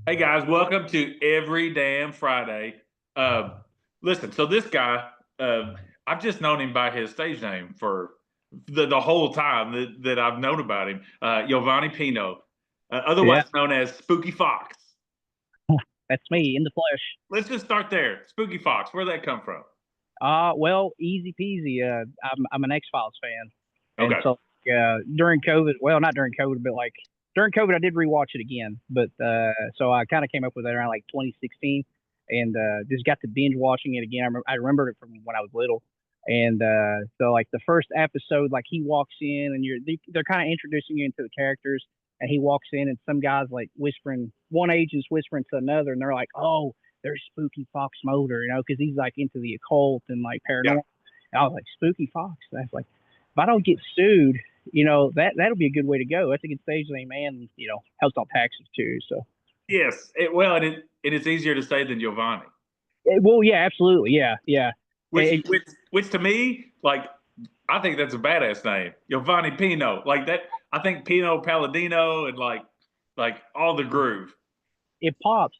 Hey guys, welcome to Every Damn Friday. Uh, Listen, so this guy, I've just known him by his stage name for the whole time that I've known about him. Yovany Pino, Yeah, otherwise known as Spooky Fox. that's me in the flesh. Let's just start there. Spooky Fox, where'd that come from? Well, easy peasy. I'm an X-Files fan, and Okay. so during COVID, well, not during COVID, but like during COVID, I did rewatch it again. But so I kind of came up with it around like 2016, and just got to binge watching it again. I remembered it from when I was little, and so like the first episode, like he walks in, and they're kind of introducing you into the characters, and he walks in, and some guys like whispering, one agent's whispering to another, and they're like, "Oh, there's Spooky Fox Mulder," because he's like into the occult and like Yeah. paranormal. And I was like, Spooky Fox. That's like, if I don't get sued, that'll be a good way to go. That's a good stage name, and helps on taxes too. So, Yes. Well, and it's easier to say than Giovanni, well, yeah, absolutely, yeah, yeah. which It, which which to me, like, I think that's a badass name, Yovany Pino. Like that, I think Pino Palladino and like all the groove. it pops,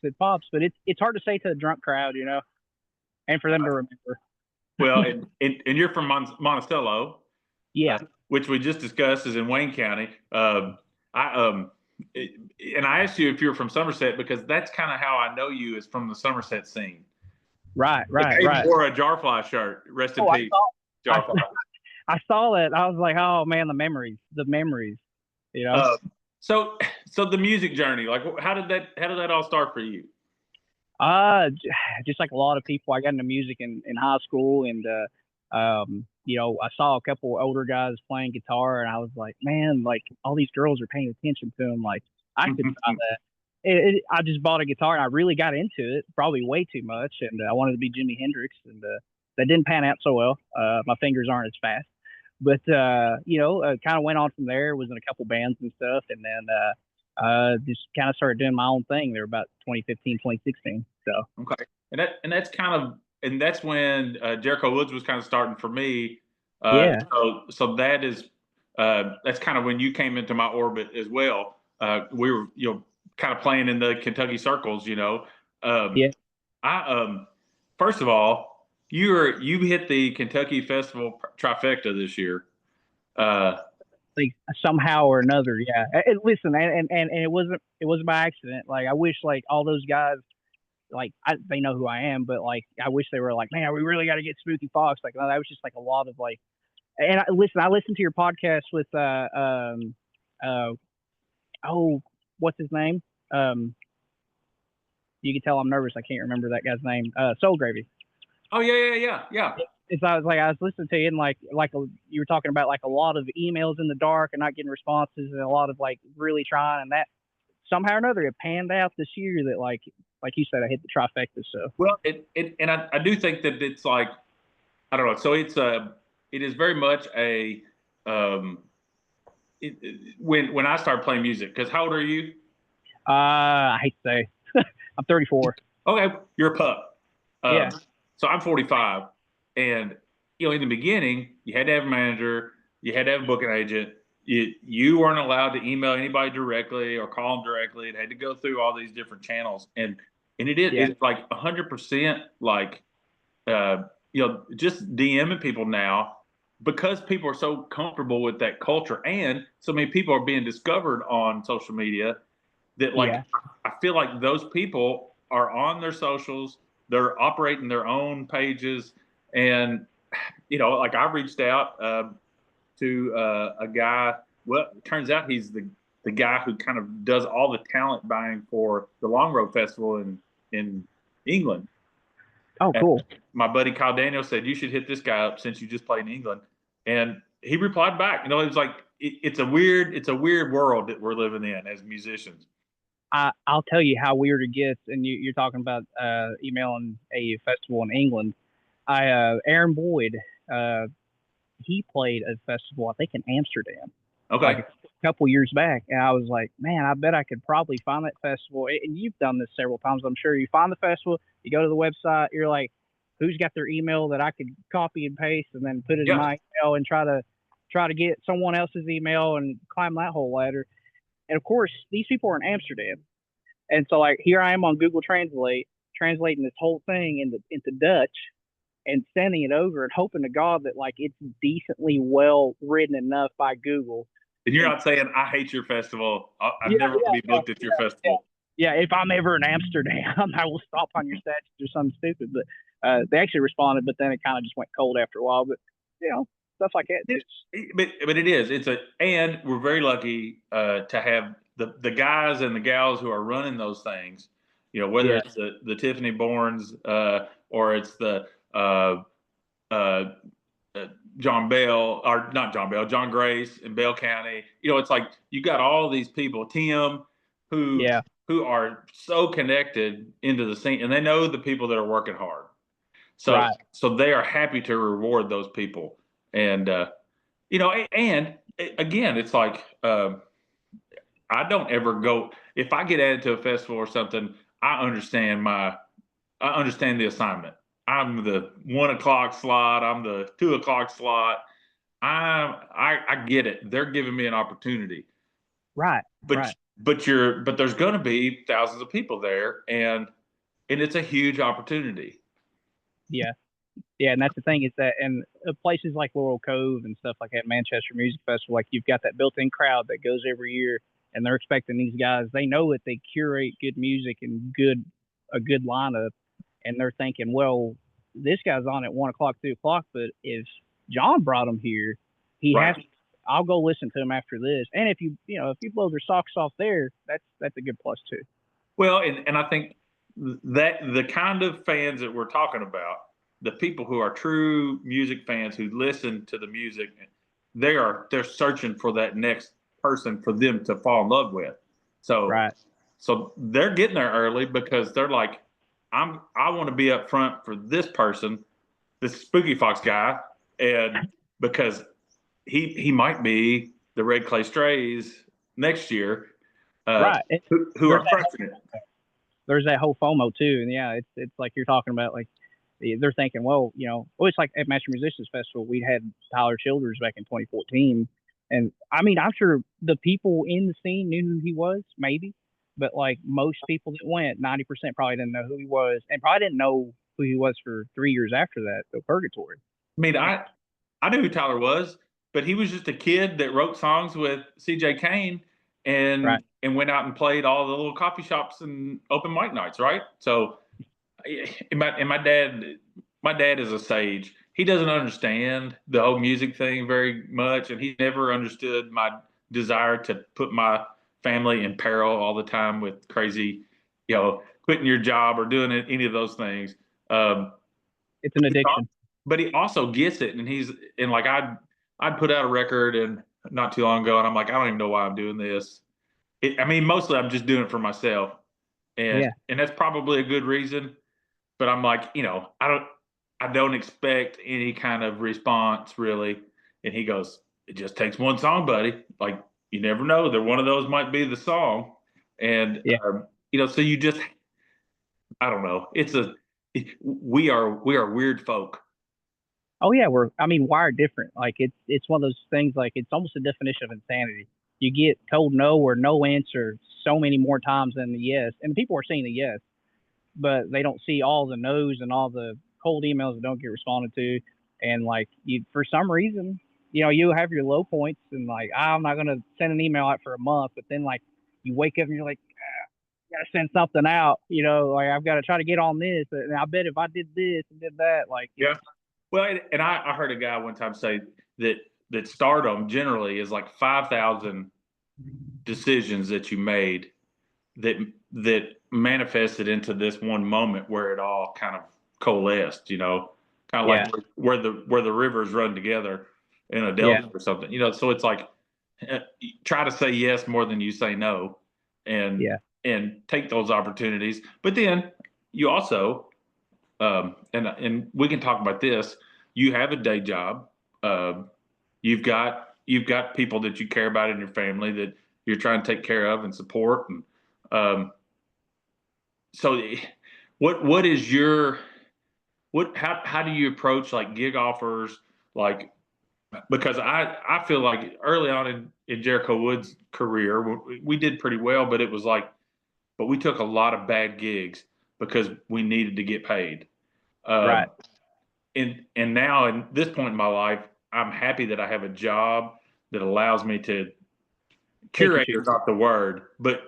but it's hard to say to a drunk crowd, and for them to remember. Well, and you're from Montecello, Yeah, which we just discussed is in Wayne County. I and I asked you if you're from Somerset because that's kind of how I know you is from the Somerset scene. right, But right, Dave right. wore a Jarfly shirt. Rest in Oh, peace, I Jarfly. I saw that. I was like, oh man, the memories. You know. Uh, so so the music journey, like how did that all start for you? Just like a lot of people, I got into music in high school, and I saw a couple older guys playing guitar, and I was like, man, like all these girls are paying attention to them. Like I could try that. I just bought a guitar, and I really got into it, probably way too much, and I wanted to be Jimi Hendrix, and that didn't pan out so well. My fingers aren't as fast, but kind of went on from there. Was in a couple bands and stuff, and then just kind of started doing my own thing there about 2015, 2016. So Okay, and that's when Jericho Woods was kind of starting for me. yeah, So that's kind of when you came into my orbit as well. We were kind of playing in the Kentucky circles. Um, yeah, I first of all, you hit the Kentucky Festival trifecta this year. Uh, like somehow or another, yeah. Listen, and it wasn't by accident. Like I wish like all those guys they know who I am, but like I wish they were like, man, we really got to get Spooky Fox. Like no, that was just like a lot of like. And I listened to your podcast with uh oh, what's his name? Um, you can tell I'm nervous. I can't remember that guy's name. Soul Gravy. oh yeah, yeah, yeah, yeah. It's I was like I was listening to you, and you were talking about like a lot of emails in the dark and not getting responses, and a lot of like really trying, and that somehow or another it panned out this year that like you said, I hit the trifecta. So Well, and I do think that it's like I don't know. So it is very much a um, when I started playing music. Because how old are you? I hate to say I'm 34. Okay, you're a pup. Um, Yeah, so I'm 45, and in the beginning, you had to have a manager, you had to have a booking agent. You weren't allowed to email anybody directly or call them directly. It had to go through all these different channels, and yeah, it's like 100% like just DMing people now because people are so comfortable with that culture, and so many people are being discovered on social media that like yeah, I feel like those people are on their socials, they're operating their own pages, and like I reached out to a guy. Well, it turns out he's the guy who kind of does all the talent buying for the Long Road Festival in England. oh And cool. my buddy Kyle Daniel said you should hit this guy up since you just played in England, and he replied back. It was like it's a weird world that we're living in as musicians. I'll tell you how weird it gets, and you're talking about emailing a festival in England. Aaron Boyd, uh, he played a festival, I think in Amsterdam, like Okay. a couple years back, and I was like, man, I bet I could probably find that festival. And you've done this several times, I'm sure. You find the festival, you go to the website, you're like, who's got their email that I could copy and paste, and then put it in Yeah. my email and try to get someone else's email and climb that whole ladder. And of course, these people are in Amsterdam. And so like here I am on Google Translate, translating this whole thing into Dutch and sending it over and hoping to God that like it's decently well written enough by Google. And you're And not saying I hate your festival. I yeah, never want to be booked at your yeah. festival. Yeah, if I'm ever in Amsterdam, I will stop on your statue or something stupid. But they actually responded, but then it kind of just went cold after a while. But stuff like that. But it is. And we're very lucky to have the guys and the gals who are running those things. Whether Yeah, it's the Tiffany Bournes or it's the uh, uh, John Bell, or not John Bell, John Grace in Bell County. It's like you got all these people, Tim, who yeah, who are so connected into the scene, and they know the people that are working hard. So right. so they are happy to reward those people, and and again, it's like I don't ever go if I get added to a festival or something. I understand the assignment. I'm the 1 o'clock slot. I'm the 2 o'clock slot. I get it. They're giving me an opportunity, Right, but right. but there's going to be thousands of people there, and it's a huge opportunity. Yeah. Yeah, and that's the thing is that, and places like Laurel Cove and stuff like that, Manchester Music Festival, like you've got that built-in crowd that goes every year, and they're expecting these guys. They know that they curate good music and a good lineup, and they're thinking, well, this guy's on at 1 o'clock, 2 o'clock, but if John brought him here, he has. Right. I'll go listen to him after this. And if if you blow their socks off there, that's a good plus too. Well, and I think that the kind of fans that we're talking about, the people who are true music fans who listen to the music, they're searching for that next person for them to fall in love with. So Right. so they're getting there early because they're like, I want to be up front for this person, this Spooky Fox guy, and because he might be the Red Clay Strays next year, Right. who There's are crushing it. there's that whole FOMO too, and yeah, it's like you're talking about, like they're thinking, well, it's like at Master Musicians Festival, we had Tyler Childers back in 2014, and I mean, I'm sure the people in the scene knew who he was, maybe, but like most people that went, 90% probably didn't know who he was, and probably didn't know who he was for 3 years after that, the Purgatory. I mean, And, I knew who Tyler was, but he was just a kid that wrote songs with C.J. Kane right. and went out and played all the little coffee shops and open mic nights, right? So, and my dad is a sage. He doesn't understand the whole music thing very much, and he never understood my desire to put my family in peril all the time with crazy, quitting your job or doing any of those things. Um, It's an addiction. but he also gets it, and like I'd put out a record and not too long ago, and I'm like, I don't even know why I'm doing this. I mean, mostly I'm just doing it for myself, and Yeah. and that's probably a good reason. But I'm like, I don't expect any kind of response really. And he goes, it just takes one song, buddy. Like you never know that one of those might be the song, and Yeah. so you just, I don't know. We are weird folk. Oh yeah, I mean, wired different. Like it's one of those things. Like it's almost a definition of insanity. You get told no or no answer so many more times than the yes, and people are saying the yes, but they don't see all the no's and all the cold emails that don't get responded to. And like you, for some reason, you have your low points, and like I'm not gonna send an email out for a month, but then like you wake up and you're like, gotta send something out. Like I've got to try to get on this, and I bet if I did this and did that, like Yeah. Well, and I heard a guy one time say that stardom generally is like 5,000 decisions that you made that manifested into this one moment where it all kind of coalesced. Kind of yeah, like where the rivers run together in a yeah, delta or something. So it's like try to say yes more than you say no, and yeah, take those opportunities. But then you also and we can talk about this. You have a day job. Um, you've got people that you care about in your family that you're trying to take care of and support. And um, so, what is your what? How do you approach like gig offers? Like because I feel like early on in Jericho Wood's career we did pretty well, but it was like but we took a lot of bad gigs because we needed to get paid. Right. Um, and now in this point in my life, I'm happy that I have a job that allows me to Pick and curate is choose. not the word, but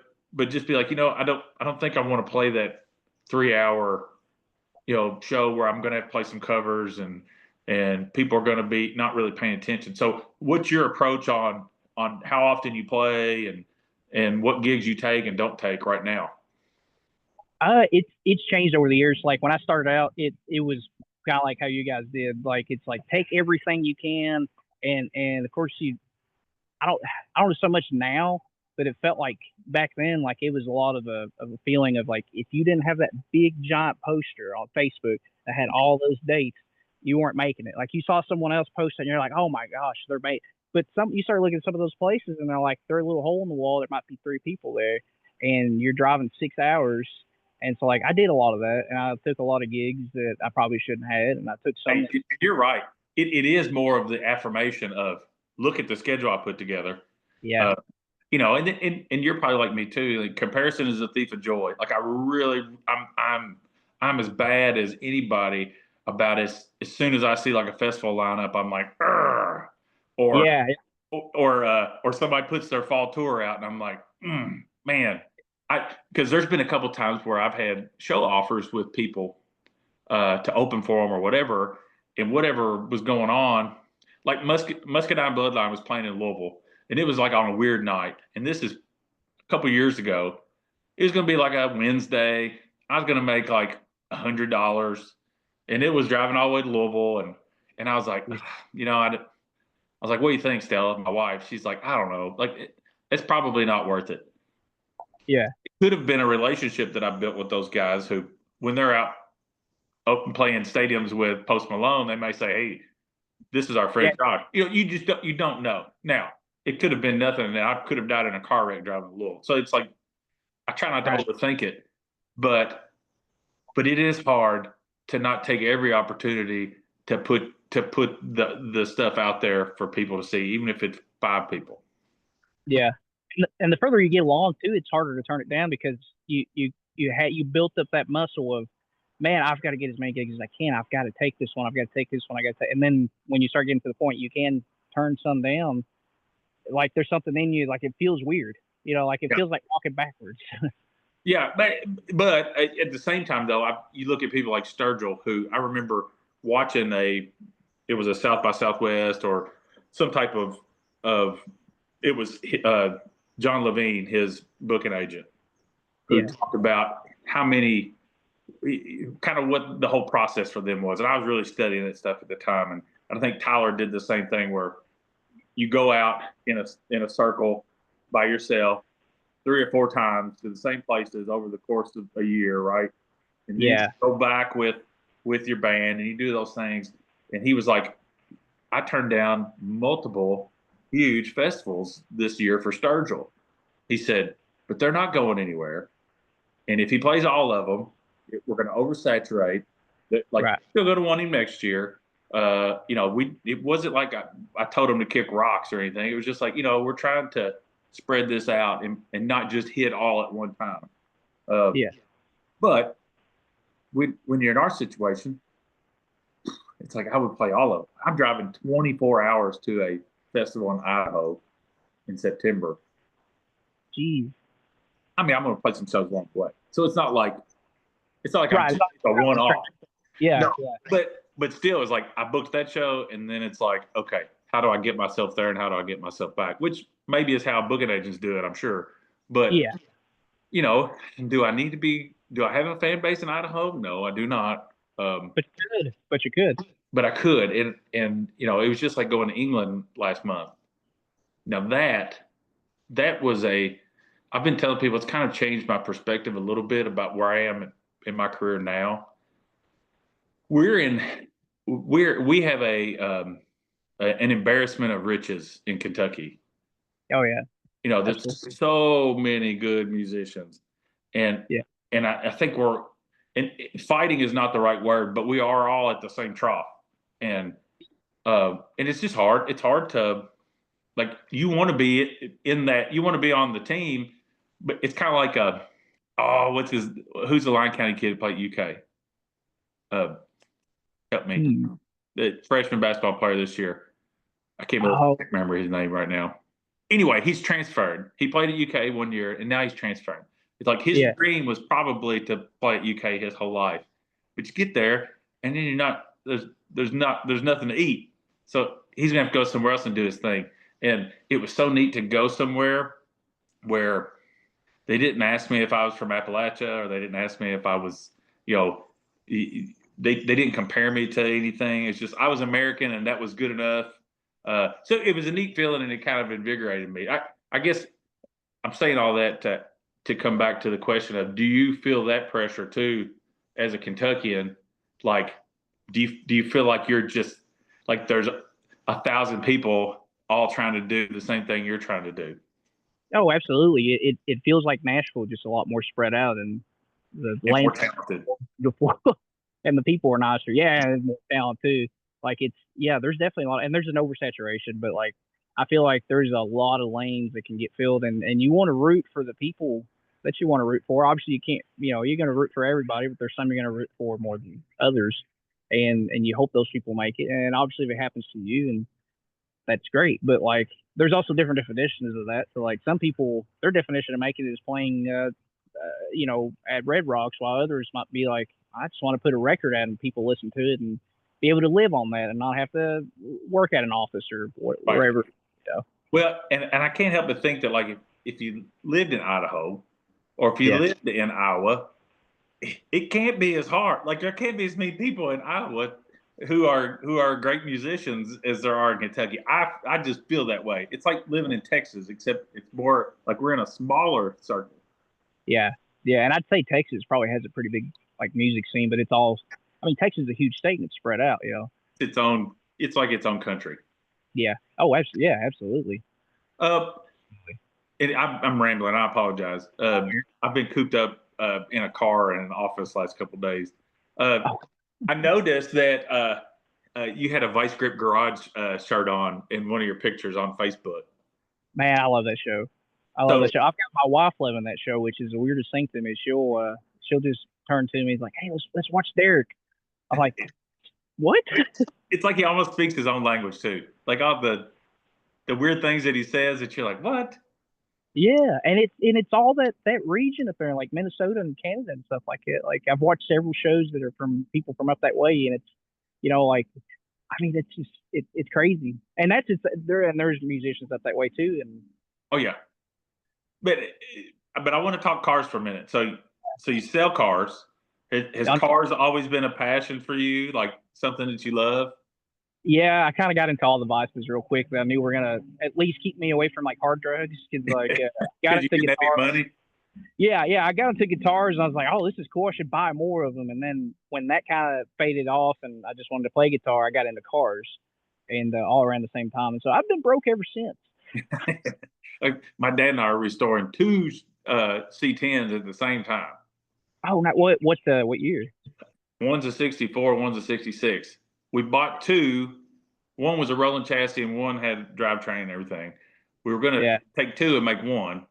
just be like, I don't think I want to play that 3 hour, show where I'm going to have to play some covers and people are going to be not really paying attention. So what's your approach on how often you play and what gigs you take and don't take right now? It's changed over the years. Like when I started out, it was kind of like how you guys did. Like it's like take everything you can, and of course I don't know so much now, but it felt like back then, like it was a lot of a feeling of like if you didn't have that big giant poster on Facebook that had all those dates, you weren't making it. Like you saw someone else post it and you're like, oh my gosh, they're made. But you start looking at some of those places and they're like, they're a little hole in the wall. There might be three people there, and you're driving 6 hours. And so like I did a lot of that, and I took a lot of gigs that I probably shouldn't have, and I took some Hey, that you're right. It is more of the affirmation of look at the schedule I put together. yeah, Uh, and you're probably like me too. Like comparison is a thief of joy. Like I'm as bad as anybody about as soon as I see like a festival lineup, I'm like, "Urgh," or yeah, or somebody puts their fall tour out, and I'm like, man, because there's been a couple times where I've had show offers with people to open for them or whatever, and whatever was going on, like Muscadine Bloodline was playing in Louisville, and it was like on a weird night, and this is a couple years ago. It was going to be like a Wednesday. I was going to make like $100, and it was driving all the way to Louisville, and I was like, I was like, what do you think, Stella? My wife, she's like, I don't know, like it's probably not worth it. yeah, It could have been a relationship that I built with those guys who, when they're out open playing stadiums with Post Malone, they may say, "Hey, this is our yeah. friend Josh." You just don't know. Now, it could have been nothing, and I could have died in a car wreck driving to Louisville. So it's like I try not Right. to overthink it, but it is hard to not take every opportunity to put the stuff out there for people to see, even if it's five people. Yeah, and the further you get along too, it's harder to turn it down because you built up that muscle of, man, I've got to get as many gigs as I can. I've got to take this one. I've got to take this one. I got to, and then when you start getting to the point you can turn some down, like there's something in you, like it feels weird. Like it Yeah, feels like walking backwards. yeah, but at the same time, though, you look at people like Sturgill, who I remember watching it was a South by Southwest or some type of it was John Levine, his booking agent, who Yeah, talked about how many kind of what the whole process for them was. And I was really studying that stuff at the time. And I think Tyler did the same thing where you go out in a circle by yourself 3 or 4 times to the same places over the course of a year, right? And then you yeah, go back with your band and you do those things. And he was like, I turned down multiple huge festivals this year for Sturgill. He said, but they're not going anywhere. And if he plays all of them, we're going to oversaturate. Like, right. still go to one him next year. It wasn't like I told him to kick rocks or anything. It was just like, we're trying to spread this out and not just hit all at one time. Uh, Yeah, but when you're in our situation, it's like I would play all of them. I'm driving 24 hours to a festival in Idaho in September. geez, I mean, I'm going to play some shows along the way. So it's not like I'm right. just a one off. Yeah, No, yeah, but still, it's like I booked that show, and then it's like, okay, how do I get myself there, and how do I get myself back? Which maybe is how booking agents do it, I'm sure. But yeah. you know, do I need to be? Do I have a fan base in Idaho? No, I do not. But you could, but you could. But I could, and it was just like going to England last month. Now that was a. I've been telling people it's kind of changed my perspective a little bit about where I am in my career now. We're in we have an embarrassment of riches in Kentucky. Oh yeah, absolutely. There's so many good musicians, and Yeah, I think and fighting is not the right word, but we are all at the same trough, and it's just hard. It's hard to like you want to be in that you want to be on the team, but it's kind of like Oh, who's the Lyon County kid who played UK? Uh, Help me. Hmm. The freshman basketball player this year. Oh, I can't remember his name right now. Anyway, he's transferred. He played at UK one year, and now he's transferred. It's like his yeah. dream was probably to play at UK his whole life, but you get there, and then you're not. There's nothing to eat, so he's gonna have to go somewhere else and do his thing. And it was so neat to go somewhere where they didn't ask me if I was from Appalachia, or they didn't ask me if I was, you know, they didn't compare me to anything. It's just I was American, and that was good enough. So it was a neat feeling, and it kind of invigorated me. I guess I'm saying all that to come back to the question of, do you feel that pressure too as a Kentuckian? Like, do you feel like you're just like there's 1,000 people all trying to do the same thing you're trying to do? Oh, absolutely. It feels like Nashville, just a lot more spread out, and the And more land talented. before, and the people are nicer. Yeah, and more talent too. Like yeah, there's definitely a lot, and there's an oversaturation, but like I feel like there's a lot of lanes that can get filled, and you want to root for the people that you want to root for. Obviously, you can't, you're going to root for everybody, but there's some you're going to root for more than others, and you hope those people make it. And obviously, if it happens to you, and that's great. But like, there's also different definitions of that. So like, some people, their definition of making it is playing, at Red Rocks, while others might be like, I just want to put a record out and people listen to it and be able to live on that and not have to work at an office or Right. wherever. Well, and I can't help but think that, like, if you lived in Idaho, or if you Yeah. lived in Iowa, it can't be as hard. Like, there can't be as many people in Iowa who are great musicians as there are in Kentucky. I just feel that way. It's like living in Texas, except it's more like we're in a smaller circle. Yeah. Yeah. And I'd say Texas probably has a pretty big like music scene, but it's all, I mean, Texas is a huge state and it's spread out. It's its own. It's like its own country. Yeah. Oh, yeah, absolutely. Uh, I'm rambling. I apologize. I've been cooped up in a car in an office last couple of days. Uh, Oh, I noticed that you had a Vice Grip Garage shirt on in one of your pictures on Facebook. man, I love that show. I love So that show. I've got my wife loving that show, which is the weirdest thing to me. She'll just turn to me and like, "Hey, let's watch Derek." I'm like, "What?" it's like he almost speaks his own language too. Like all the weird things that he says that you're like, what? Yeah, and it's all that region up there, like Minnesota and Canada and stuff like it. Like I've watched several shows that are from people from up that way, and it's like I mean, it's just it's crazy, and that's just there's musicians up that way too, and Oh yeah, but I want to talk cars for a minute. So you sell cars. Has cars always been a passion for you, like something that you love? yeah, I kind of got into all the vices real quick, but I knew we're gonna at least keep me away from like hard drugs because like got Because you into get that guitar. money. Yeah, I got into guitars and I was like, oh, this is cool. I should buy more of them. And then when that kind of faded off and I just wanted to play guitar, I got into cars and all around the same time. And so I've been broke ever since. Like my dad and I are restoring two C10s at the same time. Oh, not what year? One's a 64, one's a 66. We bought two. One was a rolling chassis and one had drivetrain and everything. We were going to Yeah, take two and make one.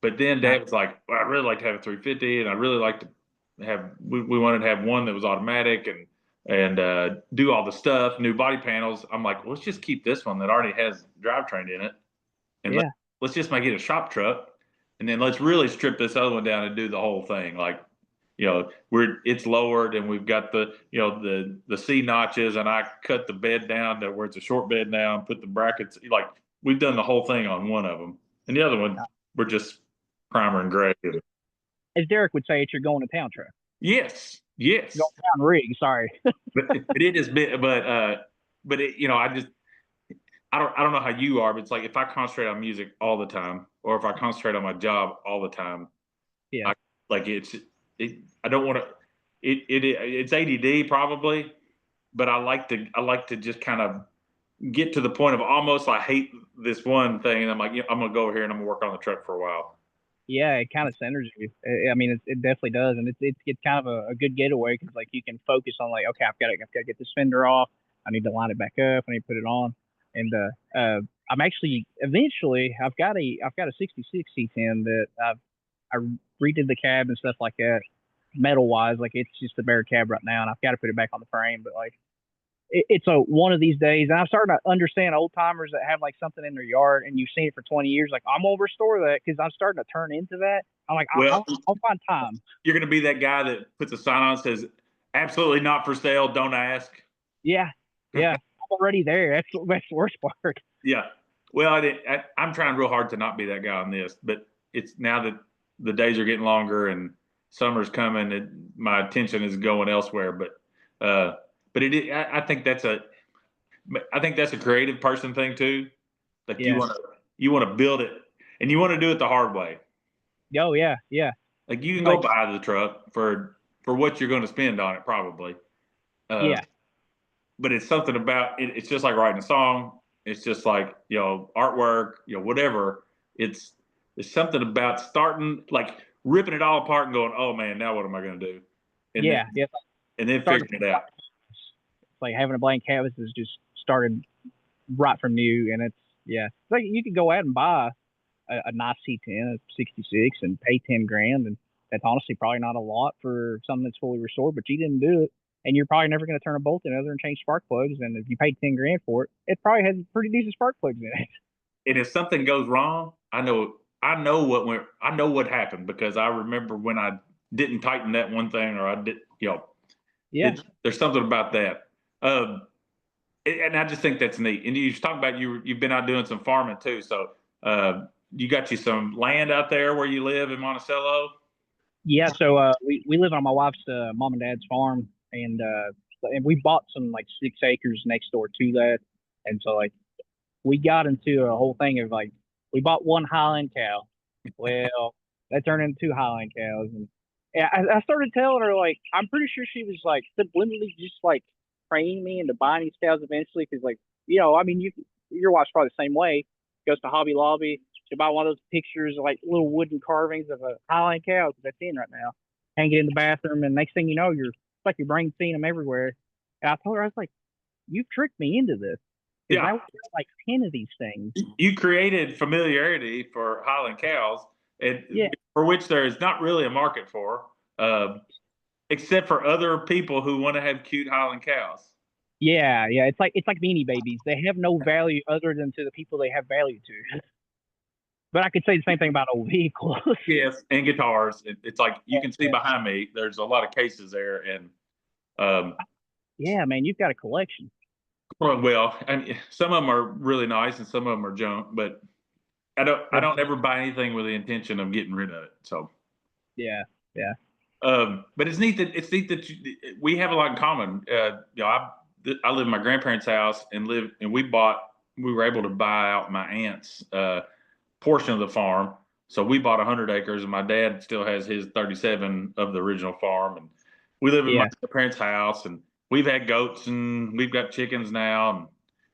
But then not, Dad was like, well, I'd really like to have a 350, and I'd really like to have. We wanted to have one that was automatic and do all the stuff, new body panels. I'm like, well, let's just keep this one that already has drivetrain in it, and yeah, let's just make it a shop truck, and then let's really strip this other one down and do the whole thing. Like, it's lowered, and we've got the C notches, and I cut the bed down to where it's a short bed now, and put the brackets. Like, we've done the whole thing on one of them, and the other one we're just primer and gray. as Derek would say, it's your going to town truck. Yes, Going yes, to town rig. Sorry. but it is bit, but I don't know how you are, but it's like if I concentrate on music all the time, or if I concentrate on my job all the time, Yeah, I like I don't want to. It's ADD probably, but I like to just kind of get to the point of almost I hate this one thing, and I'm like, I'm gonna go over here and I'm gonna work on the truck for a while. yeah, it kind of centers you. I mean, it definitely does, and it's kind of a good getaway because like you can focus on like, okay, I've got to get this fender off. I need to line it back up. I need to put it on, and I'm actually eventually I've got a '66 C10 that I've I redid the cab and stuff like that, metal wise. Like it's just a bare cab right now, and I've got to put it back on the frame. But like it's a one of these days, and I'm starting to understand old timers that have like something in their yard, and you've seen it for 20 years. Like I'm gonna restore that because I'm starting to turn into that. I'm like Well, I'll find time. you're going to be that guy that puts a sign on that says, absolutely not for sale, don't ask. Yeah, yeah, I'm already there. That's the worst part. Yeah. Well, I'm trying real hard to not be that guy on this, but it's now that the days are getting longer and summer's coming, my attention is going elsewhere. But I think that's a creative person thing too. Like Yeah. you want to build it, and you want to do it the hard way. Oh yeah, yeah. Like you can go Like buy the truck for what you're going to spend on it, probably. Uh, yeah, but it's something about it. It's just like writing a song. It's just like, artwork, whatever. It's it's something about starting, like ripping it all apart and going, oh man, now what am I going to do? And then yeah, yeah. and then Starting figuring it out. like having a blank canvas is just started right from new, and it's yeah. Like you could go out and buy a nice C10, a 66, and pay 10 grand, and that's honestly probably not a lot for something that's fully restored. But you didn't do it, and you're probably never going to turn a bolt in other than change spark plugs. And if you paid 10 grand for it, it probably has pretty decent spark plugs in it. And if something goes wrong, I know what happened, because I remember when I didn't tighten that one thing, or I did, Yeah, there's something about that. Um, and I just think that's neat. And you talk about you've been out doing some farming too. So you got you some land out there where you live in Monticello. yeah. So we live on my wife's mom and dad's farm, and we bought some like 6 acres next door to that, and so like we got into a whole thing of like we bought one Highland cow. Well, that turned into two Highland cows, and yeah, I started telling her like I'm pretty sure she was like subliminally just like training me into buying these cows eventually because like I mean your wife's probably the same way. Goes to Hobby Lobby, she buy one of those pictures of like little wooden carvings of a Highland cow because that's in right now. Hang it in the bathroom, and next thing you know, it's like your brain seeing them everywhere. And I told her I was like, "You've tricked me into this." Because I Yeah, got like 10 of these things. you created familiarity for Highland cows, Yeah, and for which there is not really a market for, uh, except for other people who want to have cute Highland cows. yeah, yeah. It's like Beanie Babies. They have no value other than to the people they have value to. But I could say the same thing about old vehicles. Yes, and guitars. It's like you can see Yeah, behind me. There's a lot of cases there, and um, yeah, man, you've got a collection. well, I mean, some of them are really nice, and some of them are junk. But I Yeah, don't ever buy anything with the intention of getting rid of it. So, yeah, yeah, but we have a lot in common. I live in my grandparents' house and we were able to buy out my aunt's portion of the farm. So we bought 100 acres, and my dad still has his 37 of the original farm. And we live in my yeah. parents' house, and we've had goats, and we've got chickens now, and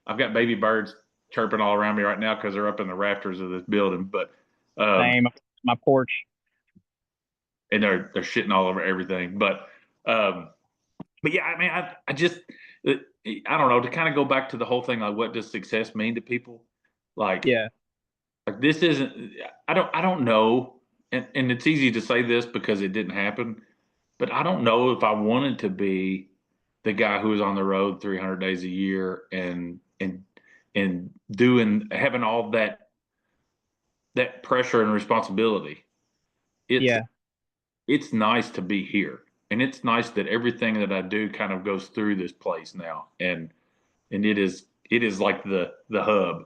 I've got baby birds chirping all around me right now because they're up in the rafters of this building. But Same. My porch. and they're shitting all over everything. Um, but yeah, I mean, I just I don't know, to kind of go back to the whole thing, like what does success mean to people? Like Yeah, like this isn't. I don't know, and it's easy to say this because it didn't happen, but I don't know if I wanted to be the guy who was on the road 300 days a year and doing having all that pressure and responsibility. It's yeah, it's nice to be here, and it's nice that everything that I do kind of goes through this place now, and it is like the hub,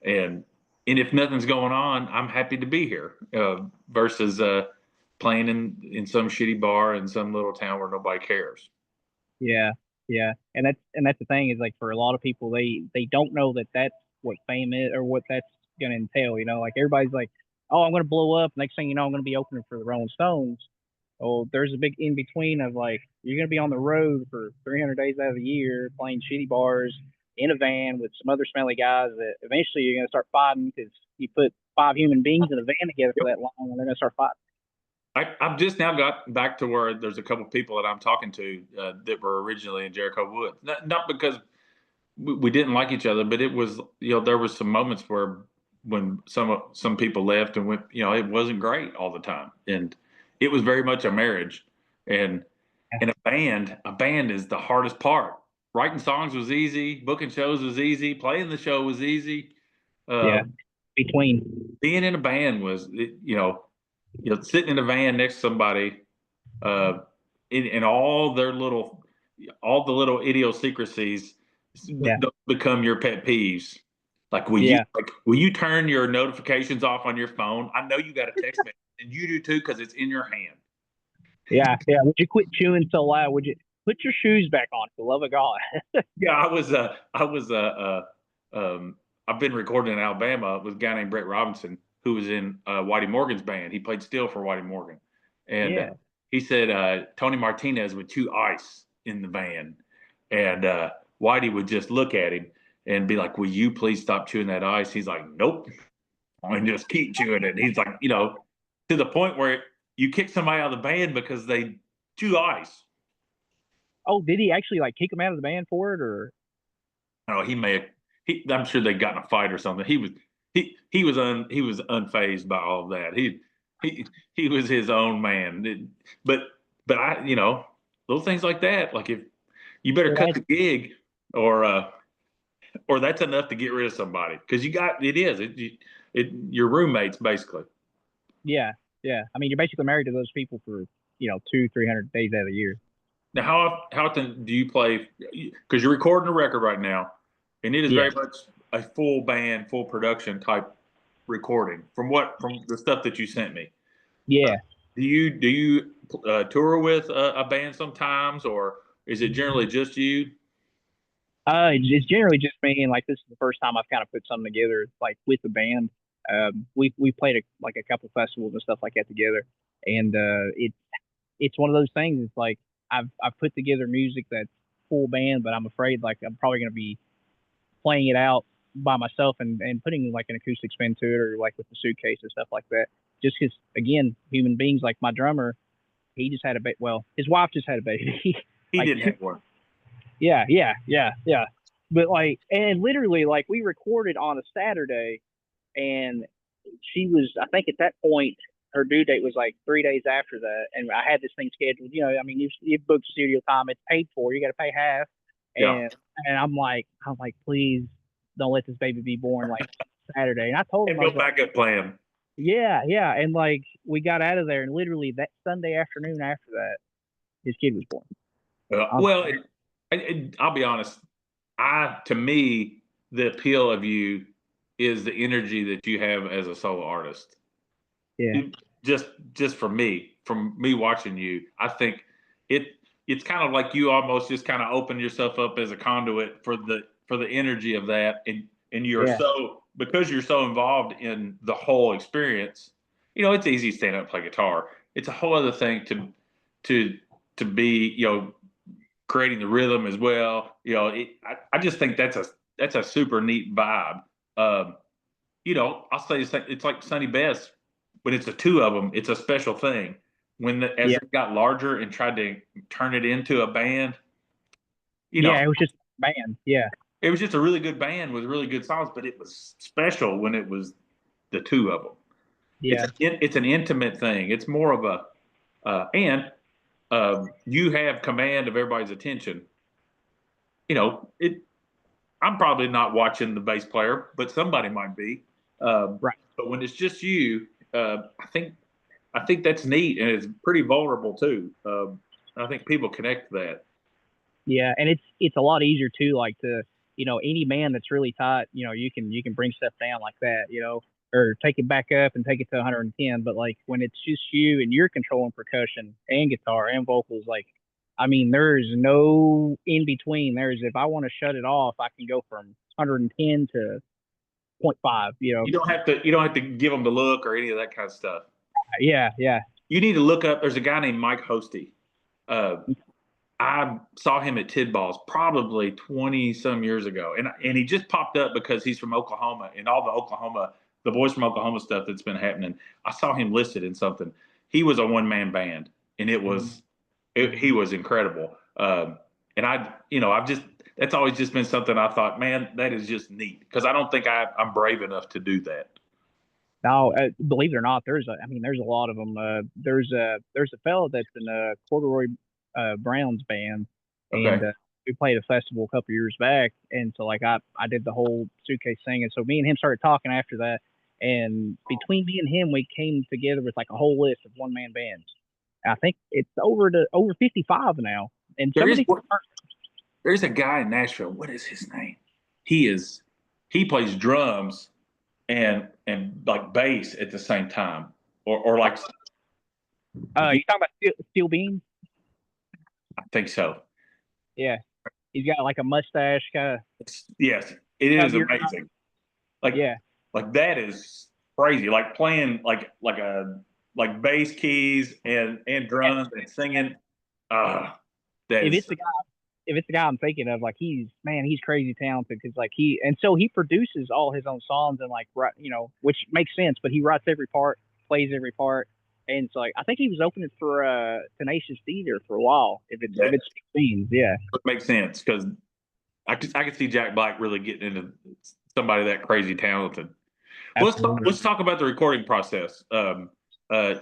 and and if nothing's going on, I'm happy to be here, versus playing in some shitty bar in some little town where nobody cares. yeah, yeah. And that's the thing is like for a lot of people they don't know that that's what fame is or what that's gonna entail. Like everybody's like, oh, I'm gonna blow up. Next thing you know, I'm gonna be opening for the Rolling Stones. Oh, there's a big in between of like you're gonna be on the road for 300 days out of the year playing shitty bars in a van with some other smelly guys that eventually you're gonna start fighting because you put 5 human beings in a van together for Yep. that long and they're gonna start fighting. I've just now got back to where there's a couple people that I'm talking to that were originally in Jericho Woods. Not because we didn't like each other, but it was, there was some moments where when some people left and went, it wasn't great all the time, and it was very much a marriage. And in a band is the hardest part. Writing songs was easy, booking shows was easy, playing the show was easy. Yeah. Um, Between. Being in a band was, sitting in a van next to somebody, uh, and all the little idiosyncrasies Yeah. become your pet peeves. Like, Yeah. will you turn your notifications off on your phone? I know you got a text message, and you do too because it's in your hand. Yeah. Yeah. Would you quit chewing so loud? Would you put your shoes back on for the love of God? Yeah, I've been recording in Alabama with a guy named Brett Robinson who was in Whitey Morgan's band. He played steel for Whitey Morgan, and Yeah. he said Tony Martinez would chew ice in the van, and Whitey would just look at him and be like, "Will you please stop chewing that ice?" He's like, "Nope," and just keep chewing it. He's like, to the point where you kick somebody out of the band because they chew ice. Oh, did he actually like kick him out of the band for it, or? Oh, he may have. I'm sure they got in a fight or something. He was unfazed by all of that. He was his own man. But I little things like that. Like, if you better cut the gig, or that's enough to get rid of somebody, because your roommates basically. Yeah. Yeah. I mean, you're basically married to those people for 200-300 days out of the year. Now, how often do you play? Because you're recording a record right now, and it is Yeah. very much a full band, full production type recording. From the stuff that you sent me. Yeah. Do you tour with a band sometimes, or is it generally just you? It's generally just me, and like this is the first time I've kind of put something together like with the band. We played a couple festivals and stuff like that together, and it's one of those things. It's like I've put together music that's full band, but I'm afraid like I'm probably gonna be playing it out by myself and putting like an acoustic spin to it, or like with the suitcase and stuff like that. Just because again, human beings, like my drummer, he just had a baby. Well, his wife just had a baby. He like didn't have one. Yeah, yeah, yeah, yeah. But like, and literally, like, we recorded on a Saturday, and she was, I think, at that point, her due date was like 3 days after that, and I had this thing scheduled. I mean, you've booked studio time, it's paid for, you got to pay half, Yeah. and I'm like, please don't let this baby be born like Saturday. And I told And him, I no was like, backup plan. yeah, yeah, and like we got out of there, and literally that Sunday afternoon after that, his kid was born. Well, I'll be honest. To me, the appeal of you is the energy that you have as a solo artist. Yeah, Just from me watching you, I think it it's kind of like you almost just kind of open yourself up as a conduit for the energy of that, and you're yeah, so, because you're so involved in the whole experience. It's easy to stand up and play guitar. It's a whole other thing to be, creating the rhythm as well. I just think that's a super neat vibe. Um, I'll say it's like Sonny Best. When it's the two of them, it's a special thing. As yeah, it got larger and tried to turn it into a band, you know, yeah. It was just band. Yeah, it was just a really good band with really good songs, but it was special when it was the two of them. yeah. It's an intimate thing. It's more of a and you have command of everybody's attention. It. I'm probably not watching the bass player, but somebody might be. Right. But when it's just you, I think that's neat, and it's pretty vulnerable too. I think people connect to that. Yeah, and it's a lot easier too. Like any man that's really tight, you can bring stuff down like that, or take it back up and take it to 110. But like when it's just you and you're controlling percussion and guitar and vocals, like I mean, there's no in between. There's if I want to shut it off, I can go from 110 to zero point 0.5. You don't have to give them the look or any of that kind of stuff. Yeah, yeah, You need to look up. There's a guy named Mike Hosty. Uh, I saw him at Tidballs probably 20 some years ago, and he just popped up because he's from Oklahoma, and all the boys from Oklahoma stuff that's been happening. I saw him listed in something. He was a one man band, and he was incredible. And I've just that's always just been something I thought, man, that is just neat because I don't think I'm brave enough to do that. Now, believe it or not, I mean, there's a lot of them. There's a fellow that's in a Corduroy Browns band, and Okay. we played a festival a couple years back, and so like I did the whole suitcase singing. So me and him started talking after that, and between me and him, we came together with like a whole list of one man bands. I think it's over 55 now, and There some of is these there's a guy in Nashville. What is his name? He plays drums and like bass at the same time, or like you talking about Steel Beans? I think so. Yeah, he's got like a mustache, kind of Yes, it is chubbier. amazing. Like Yeah. like that is crazy. Like playing like bass keys and drums and singing. Uh that If is it's the if it's the guy I'm thinking of, like he's crazy talented because like he produces all his own songs and like which makes sense, but he writes every part, plays every part, and it's like I think he was opening for Tenacious D there for a while. If that it's scenes, yeah, makes sense because I could see Jack Black really getting into somebody that crazy talented. Well, absolutely, let's talk about the recording process.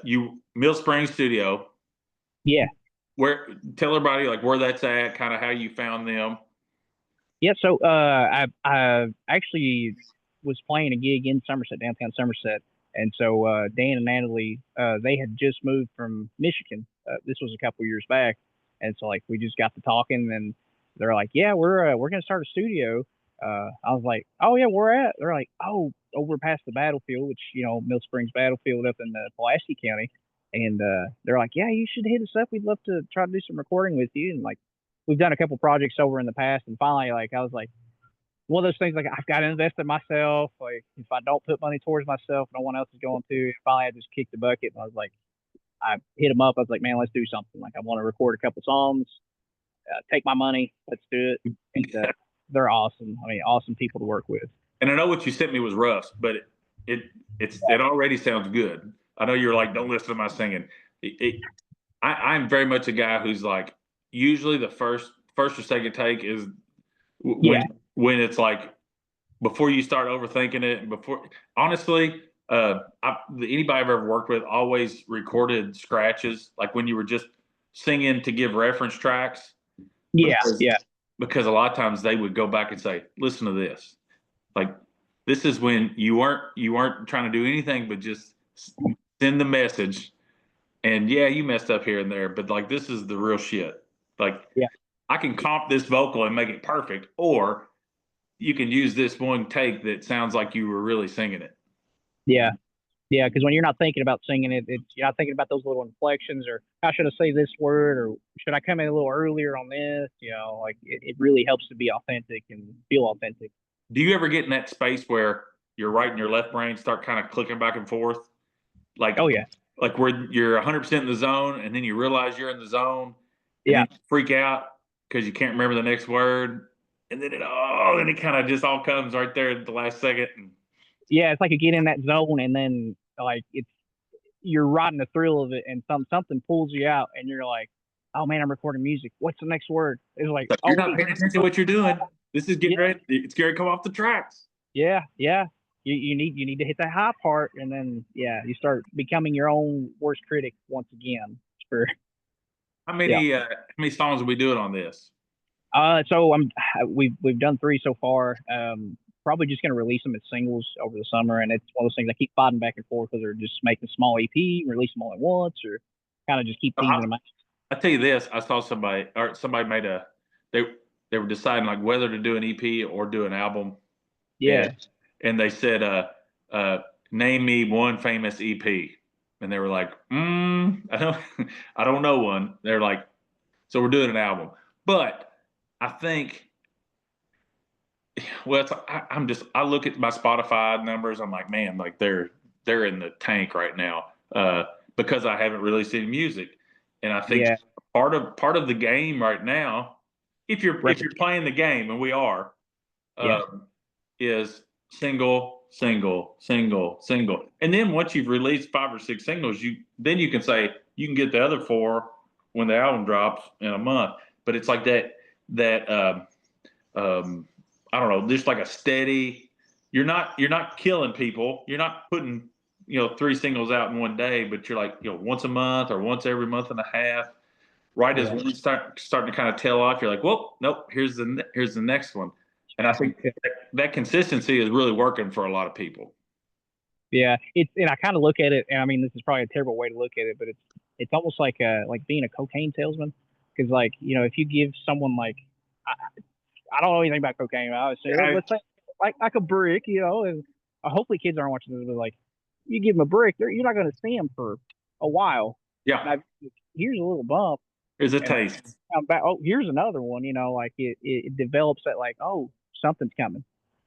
You Mill Springs Studio. yeah, Where tell everybody like where that's at, kind of how you found them. yeah. So I actually was playing a gig in Somerset, downtown Somerset, and so Dan and Natalie they had just moved from Michigan. This was a couple years back, and so like we just got to talking, and they're like, "Yeah, we're gonna start a studio." I was like, "Oh yeah, where at?" They're like, "Oh, over past the battlefield, which Mill Springs Battlefield up in Pulaski County." And they're like, "Yeah, you should hit us up. We'd love to try to do some recording with you." And like we've done a couple projects over in the past, and finally, like I was like one of those things like I've got to invest in myself. Like if I don't put money towards myself, no one else is going to. And finally, I just kicked the bucket, and I was like, I hit them up. I was like, man, let's do something. Like I want to record a couple songs. Take my money. Let's do it. And they're awesome. I mean, awesome people to work with. And I know what you sent me was rough, but it it already sounds good. I know you're like, don't listen to my singing. I'm very much a guy who's like, usually the first or second take is Yeah, when it's like before you start overthinking it, and before honestly, anybody I've ever worked with always recorded scratches, like when you were just singing to give reference tracks, yeah, because yeah, a lot of times they would go back and say, listen to this. Like this is when you weren't trying to do anything but just send the message. And yeah, you messed up here and there, but like this is the real shit. Like yeah, I can comp this vocal and make it perfect, or you can use this one take that sounds like you were really singing it. yeah. Yeah, because when you're not thinking about singing it, you're not thinking about those little inflections or how should I say this word or should I come in a little earlier on this? Like it really helps to be authentic and feel authentic. Do you ever get in that space where your right and your left brain start kind of clicking back and forth? Like Oh yeah, where you're 100% in the zone and then you realize you're in the zone and yeah, then you freak out because you can't remember the next word. And then it kind of just all comes right there at the last second. And yeah. It's like you get in that zone and then like you're riding the thrill of it and something pulls you out and you're like, oh man, I'm recording music. What's the next word? It's like, like, oh you're not wait, paying attention to what you're doing. This is yeah, getting ready. It's going to come off the tracks. yeah, yeah. You need to hit that high part and then yeah, you start becoming your own worst critic once again. For yeah. How many songs are we doing on this? So we've done three so far. Probably just gonna release them as singles over the summer, and it's one of those things I keep fighting back and forth whether just make a small EP, release them all at once, or kind of just keep teasing them out. I tell you this, I saw somebody made they they were deciding like whether to do an EP or do an album, and Yeah, they said, name me one famous EP, and they were like, I don't I don't know one. They're like, so we're doing an album, but I think. Well, I look at my Spotify numbers. I'm like, man, like they're in the tank right now because I haven't released any music, and I think yeah, part of the game right now, if you're repetition. playing the game, and we are, Yeah, um, is single, single, single, single, and then once you've released 5 or 6 singles, you can say you can get the other 4 when the album drops in a month. But it's like that. I don't know, just like a steady. You're not killing people. You're not putting 3 singles out in one day, but you're like once a month or once every month and a half. Right as Yeah. one starting to kind of tail off, you're like, well, nope, here's the next one. And I think that consistency is really working for a lot of people. Yeah, and I kind of look at it, and I mean, this is probably a terrible way to look at it, but it's almost like being a cocaine salesman, because like if you give someone like I, I don't know anything about cocaine, I would say I, let's say like a brick, and hopefully kids aren't watching this, but like you give them a brick, you're not going to see them for a while. yeah, Now, here's a little bump, here's a and taste. come back, oh, here's another one, like it develops that like oh something's coming,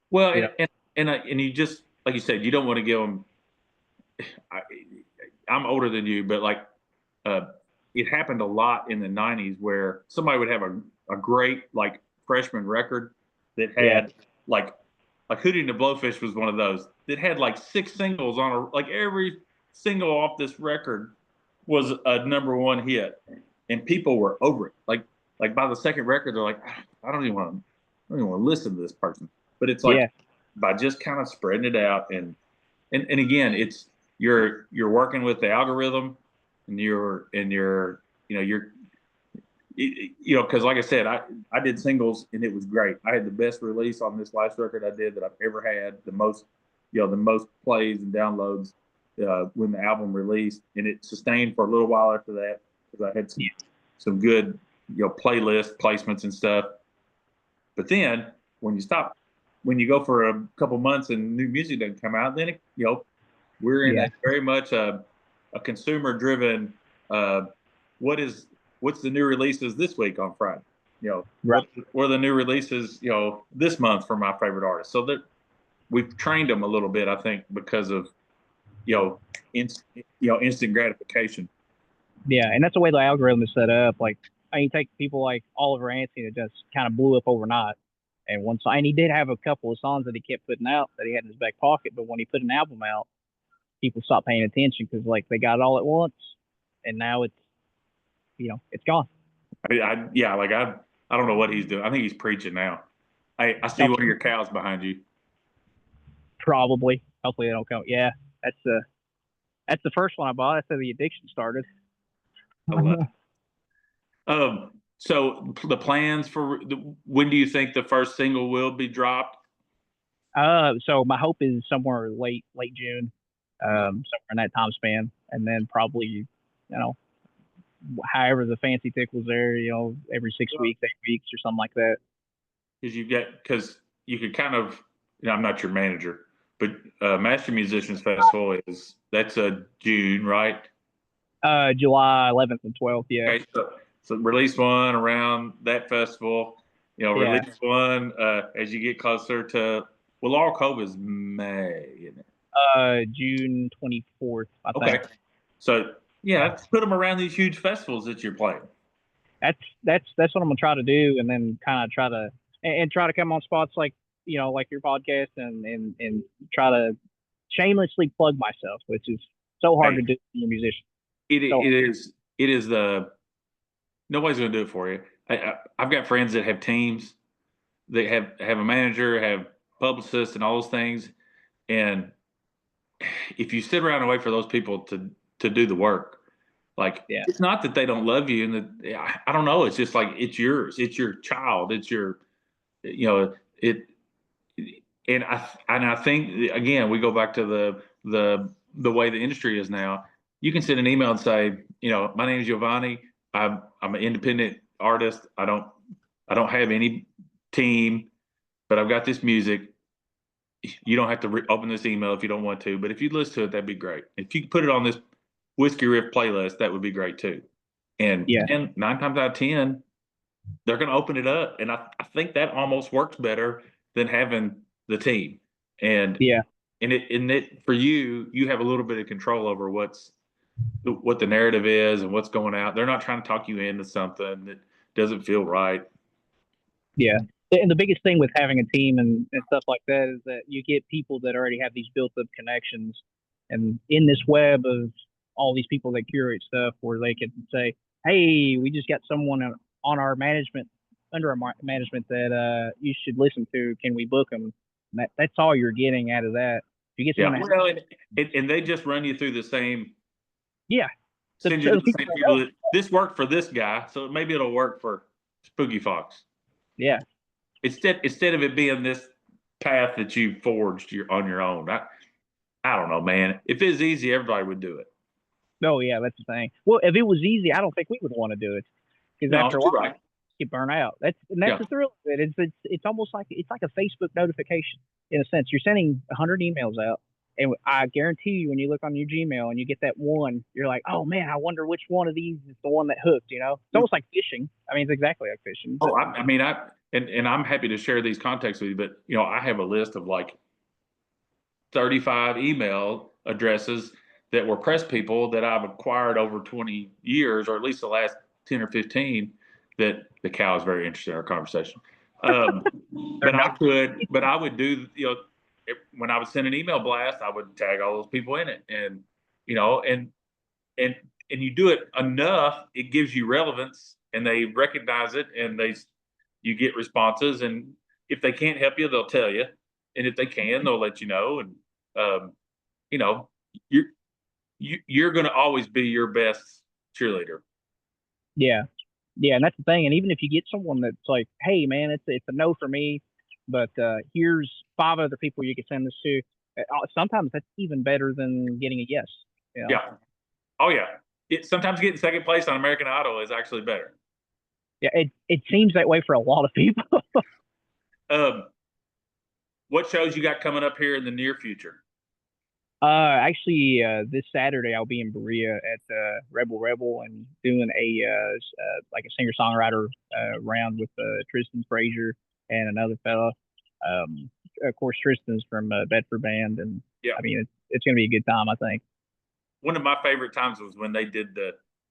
Well, you know. and you just like you said, you don't want to give them. I, I'm older than you, but like uh, it happened a lot in the '90s where somebody would have a great like freshman record that Yeah, had like Hootie and the Blowfish was one of those that had like 6 singles on like every single off this record was a number 1 hit, and people were over it. Like by the second record, they're like, I don't even want to listen to this person. But it's like yeah, by just kind of spreading it out, and again, it's you're working with the algorithm, and you're because like I said, I did singles and it was great. I had the best release on this last record I did that I've ever had. The most plays and downloads when the album released, and it sustained for a little while after that because I had some good playlist placements and stuff. But then when you go for a couple months and new music doesn't come out, then we're in yeah, a very much a consumer driven. Uh, what is what's the new releases this week on Friday? right. What are the new releases this month for my favorite artists? So that we've trained them a little bit, I think, because of instant gratification. Yeah, and that's the way the algorithm is set up. Like, I mean, you take people like Oliver Anthony that just kind of blew up overnight, and he did have a couple of songs that he kept putting out that he had in his back pocket. But when he put an album out, people stopped paying attention because like they got it all at once, and now it's gone. Yeah, like I don't know what he's doing. I think he's preaching now. I see one of your cows behind you. Probably, hopefully they don't come. Yeah, that's the first one I bought. That's how the addiction started. I love it. So the plans for when do you think the first single will be dropped? So my hope is somewhere late June, somewhere in that time span, and then probably however the fancy tickles there, every 6 weeks, 8 weeks, or something like that. Because you could kind of, I'm not your manager, but Master Musicians Festival that's a June, right? July 11th and 12th. Yeah. Okay, so release one around that festival. Yeah. Release one as you get closer to. Well, Laurel Cove is May, isn't it? June 24th, I Okay, think. so yeah, let's put them around these huge festivals that you're playing. That's what I'm gonna try to do, and then kind of try to and try to come on spots like like your podcast, and try to shamelessly plug myself, which is so hard to Hey, do as a musician. it So is the nobody's going to do it for you. I've got friends that have teams, they have a manager, have publicists, and all those things. And if you sit around and wait for those people to do the work, like yeah, it's not that they don't love you, and that I don't know. It's just like it's yours. It's your child. It's your it. And I think again we go back to the way the industry is now. You can send an email and say, my name is Yovany. I'm an independent artist. I don't have any team, but I've got this music. You don't have to open this email if you don't want to, but if you listen to it, that'd be great. If you put it on this Whiskey Riff playlist, that would be great too. And yeah, 9 times out of 10, they're going to open it up, and I think that almost works better than having the team. And yeah. it for you have a little bit of control over what the narrative is and what's going out. They're not trying to talk you into something that doesn't feel right. Yeah. And the biggest thing with having a team and stuff like that is that you get people that already have these built up connections. And in this web of all these people that curate stuff where they can say, hey, we just got someone on our management under a management that you should listen to. Can we book them? That's all you're getting out of that. If you get Yeah. someone, Well, and they just run you through the same, yeah, send you to the same people that this worked for this guy, so maybe it'll work for Spooky Fox. Yeah. Instead of it being this path that you forged on your own. I don't know, man. If it was easy, everybody would do it. Oh yeah, that's the thing. Well, if it was easy, I don't think we would want to do it because No, after a you're while, right. you burn out. That's Yeah. the thrill of it. It's almost like it's like a Facebook notification in a sense. You're sending 100 emails out, and I guarantee you, when you look on your Gmail and you get that one, you're like, oh man, I wonder which one of these is the one that hooked. You know, it's almost like fishing. I mean, it's exactly like fishing. Oh, I mean, and I'm happy to share these contacts with you, but I have a list of like 35 email addresses that were press people that I've acquired over 20 years, or at least the last 10 or 15, that the cow is very interested in our conversation. But I would do, when I would send an email blast, I would tag all those people in it. And, and you do it enough, it gives you relevance and they recognize it and you get responses. And if they can't help you, they'll tell you. And if they can, they'll let you know. And, you know, you're going to always be your best cheerleader. Yeah, yeah, and that's the thing. And even if you get someone that's like, "Hey, man, it's a no for me," but here's 5 other people you can send this to. Sometimes that's even better than getting a yes. You know? Yeah. Oh yeah. Sometimes getting second place on American Idol is actually better. Yeah, it seems that way for a lot of people. What shows you got coming up here in the near future? Actually, this Saturday I'll be in Berea at Rebel and doing like a singer songwriter round with Tristan Frazier and another fella. Of course, Tristan's from Bedford Band, and yeah, I mean it's going to be a good time, I think. One of my favorite times was when they did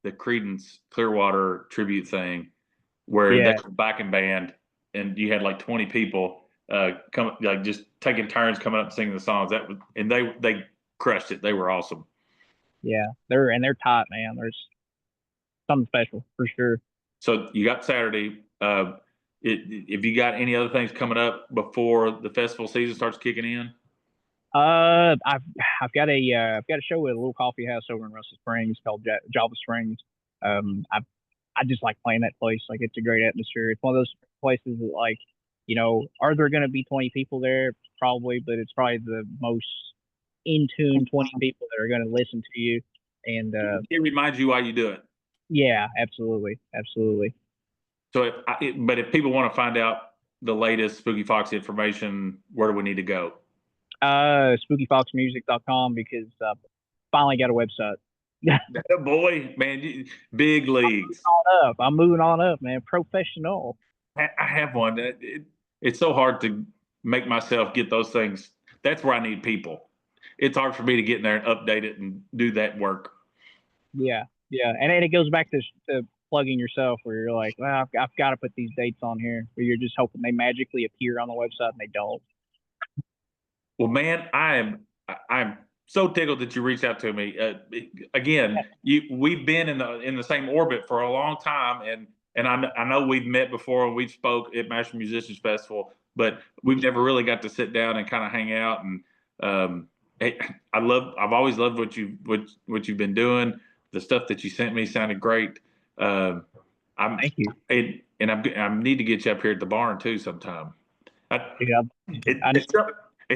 the Creedence Clearwater tribute thing, where they were backing band, and you had like 20 people come, like just taking turns coming up and singing the songs. And they crushed it. They were awesome. Yeah, they're tight, man. There's something special for sure. So you got Saturday. If you got any other things coming up before the festival season starts kicking in? I've got a show at a little coffee house over in Russell Springs called Java Springs. I just like playing that place. Like it's a great atmosphere. It's one of those places that like, are there going to be 20 people there? Probably, but it's probably the most in tune 20 people that are going to listen to you. And it reminds you why you do it. Yeah, absolutely, absolutely. So, but if people want to find out the latest Spooky Fox information, where do we need to go? SpookyFoxMusic.com, because finally got a website. Boy, man, big leagues. I'm moving on up, man. Professional. I have one. It's so hard to make myself get those things. That's where I need people. It's hard for me to get in there and update it and do that work. Yeah, yeah, and it goes back to plugging yourself, where you're like, well, I've got to put these dates on here, where you're just hoping they magically appear on the website and they don't. Well, man, I'm so tickled that you reached out to me. Again, we've been in the same orbit for a long time, and I know we've met before and we've spoke at Master Musicians Festival, but we've never really got to sit down and kind of hang out. And I've always loved what you've been doing. The stuff that you sent me sounded great. Thank you. And I need to get you up here at the barn too sometime. At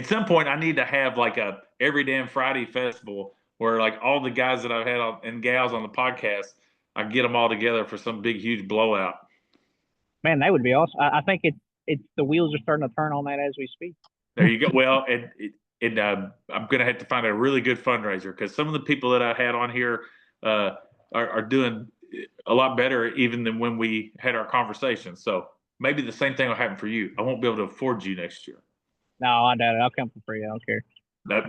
some point, I need to have like a every damn Friday festival where like all the guys that I've had and gals on the podcast, I get them all together for some big, huge blowout. Man, that would be awesome. I think it's the wheels are starting to turn on that as we speak. There you go. Well, and I'm going to have to find a really good fundraiser, because some of the people that I had on here are doing a lot better even than when we had our conversation. So maybe the same thing will happen for you. I won't be able to afford you next year. No, I doubt it. I'll come for free. I don't care.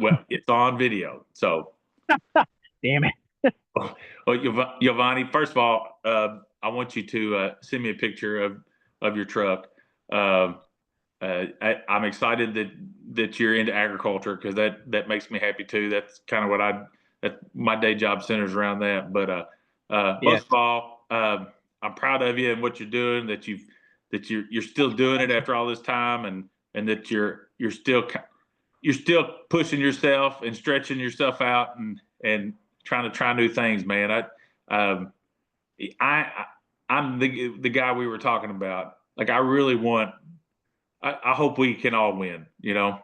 Well, it's on video, so. Damn it. Well, Yovany, first of all, I want you to send me a picture of your truck. I'm excited that you're into agriculture, because that makes me happy too. That's kind of what my day job centers around that. But most of all, I'm proud of you and what you're doing. That that you're still doing it after all this time, and that you're still pushing yourself and stretching yourself out and trying to try new things, man. I I'm the guy we were talking about. Like I really want. I hope we can all win. You know,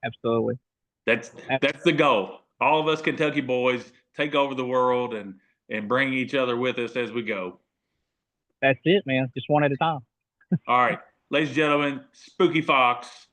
Absolutely. that's that's the goal. All of us Kentucky boys take over the world and bring each other with us as we go. That's it, man. Just one at a time. All right, ladies and gentlemen, Spooky Fox.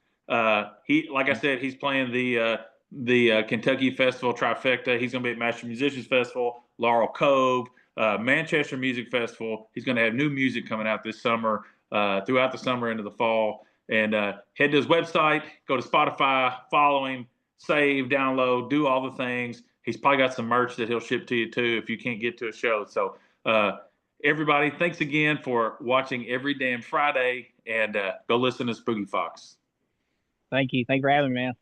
He, like I said, he's playing the Kentucky Festival trifecta. He's going to be at Master Musicians Festival, Laurel Cove, Manchester Music Festival. He's going to have new music coming out this summer, throughout the summer into the fall. And head to his website, go to Spotify, follow him, save, download, do all the things. He's probably got some merch that he'll ship to you too if you can't get to a show. So everybody, thanks again for watching Every Damn Friday, and go listen to Spooky Fox. Thank you. Thank you for having me, man.